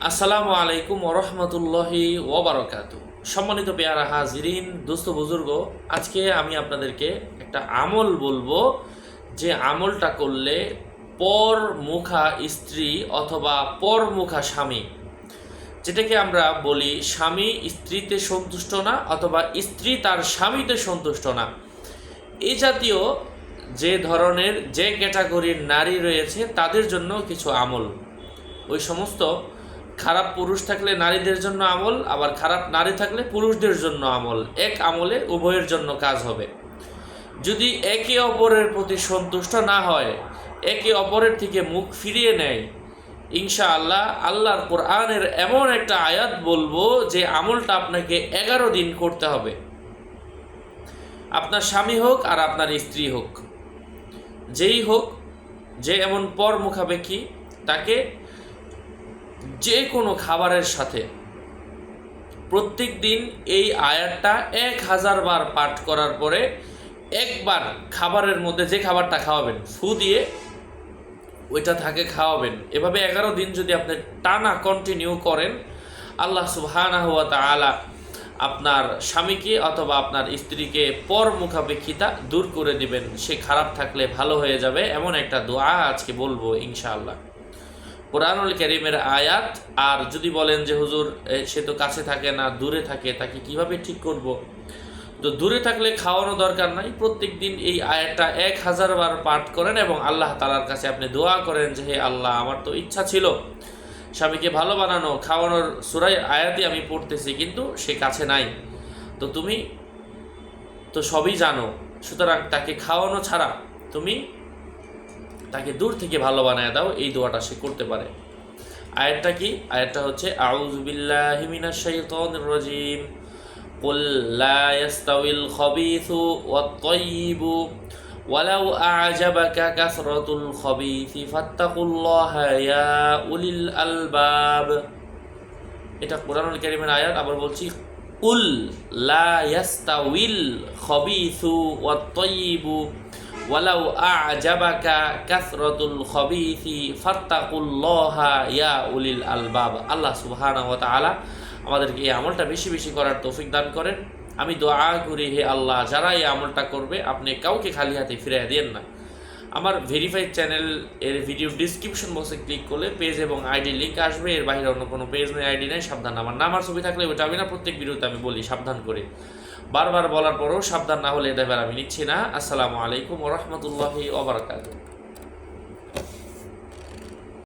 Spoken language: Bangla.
আসসালামু আলাইকুম ওরহমতুল্লাহি ওবরাকাতু। সম্মানিত পেয়ারা হাজিরিন, দোস্ত বুজুর্গ, আজকে আমি আপনাদেরকে একটা আমল বলবো, যে আমলটা করলে পরমুখা স্ত্রী অথবা পরমুখা স্বামী, যেটাকে আমরা বলি স্বামী স্ত্রীতে সন্তুষ্ট না অথবা স্ত্রী তার স্বামীতে সন্তুষ্ট না, এই জাতীয় যে ধরনের যে ক্যাটাগরির নারী রয়েছে তাদের জন্য কিছু আমল। ওই সমস্ত খারাপ পুরুষ থাকলে নারীদের জন্য আমল, আবার খারাপ নারী থাকলে পুরুষদের জন্য আমল, এক আমলে উভয়ের জন্য কাজ হবে। যদি একে অপরের প্রতি সন্তুষ্ট না হয়, একে অপরের থেকে মুখ ফিরিয়ে নেয়, ইনশাআল্লাহ আল্লাহর কোরআনের এমন একটা আয়াত বলবো যে আমলটা আপনাকে 11 দিন করতে হবে। আপনার স্বামী হোক আর আপনার স্ত্রী হোক, যেই হোক, যে এমন পর মুখাপেক্ষী, তাকে যে কোনো খাবারের সাথে প্রত্যেক দিন এই আয়াতটা 1000 বার পাঠ করার পরে একবার খাবারের মধ্যে যে খাবারটা খাওয়াবেন ফু দিয়ে ওইটা থাকে খাওয়াবেন। এভাবে 11 দিন যদি আপনি টানা কন্টিনিউ করেন, আল্লাহ সুবহানাহু ওয়া তাআলা আপনার স্বামীকে অথবা আপনার স্ত্রীকে পর মুখাপেক্ষিতা দূর করে দিবেন। সে খারাপ থাকলে ভালো হয়ে যাবে, এমন একটা দোয়া আজকে বলবো ইনশাআল্লাহ। কোরআনুল কারীমের আয়াত। আর যদি বলেন যে হুজুর সে তো কাছে থাকে না, দূরে থাকে, তাকে কিভাবে ঠিক করব? তো দূরে থাকলে খাওয়ানো দরকার নাই, প্রত্যেক দিন এই আয়াতটা 1000 বার পাঠ করেন এবং আল্লাহ তাআলার কাছে আপনি দোয়া করেন যে হে আল্লাহ, আমার তো ইচ্ছা ছিল স্বামীকে ভালো বানানো, খাওয়ানোর সূরায় আয়াতই আমি পড়তেছি, কিন্তু সে কাছে নাই। তো তুমি তো সবই জানো, সুতরাং তাকে খাওয়ানো ছাড়া তুমি তাকে দূর থেকে ভালো বানায় দাও। এই দোয়াটা সে করতে পারে। আয়াতটা কি? আয়াতটা হচ্ছে আউযু বিল্লাহি মিনাশ শাইতানির রাজিম, কুল লা ইয়াস্তাউিল খাবিসু ওয়াত তাইয়িবু ওয়ালাউ আ'জাবাকা কাসরাতুল খাবিসি ফাত্তাকুল্লাহা ইয়া উলিল আলবাব। এটা কোরআনুল কারীমের আয়াত। আবার বলছি, কুল লা ইয়াস্তাউিল খাবিসু ওয়াত তাইয়িবু ওয়ালাউ আ'জাবাকা কাসরাতুল খাবিসি ফাত্তাকুল্লাহা ইয়া উলিল আলবাব। আল্লাহ সুবহানাহু ওয়া তাআলা আমাদেরকে এই আমলটা বেশি বেশি করার তৌফিক দান করেন। আমি দোয়া করি, হে আল্লাহ, যারা এই আমলটা করবে আপনি কাউকে খালি হাতে ফিরিয়ে দেন না। আমার ভেরিফাইড চ্যানেল এর ভিডিও ডিসক্রিপশন বক্সে ক্লিক করলে পেজ এবং আইডি লিঙ্ক আসবে। এর বাইরে অন্য কোনো পেজ নেই, আইডি নেই। সাবধান, আমার নাম আর ছবি থাকলে ওটা আমি না প্রত্যেক ভিডিওতে আমি বলি সাবধান করে। বারবার বলার পরেও সাবধান না হলে এটা এবার আমি নিচ্ছি না। আসসালামু আলাইকুম ওয়া রাহমাতুল্লাহি ওয়া বারাকাতুহু।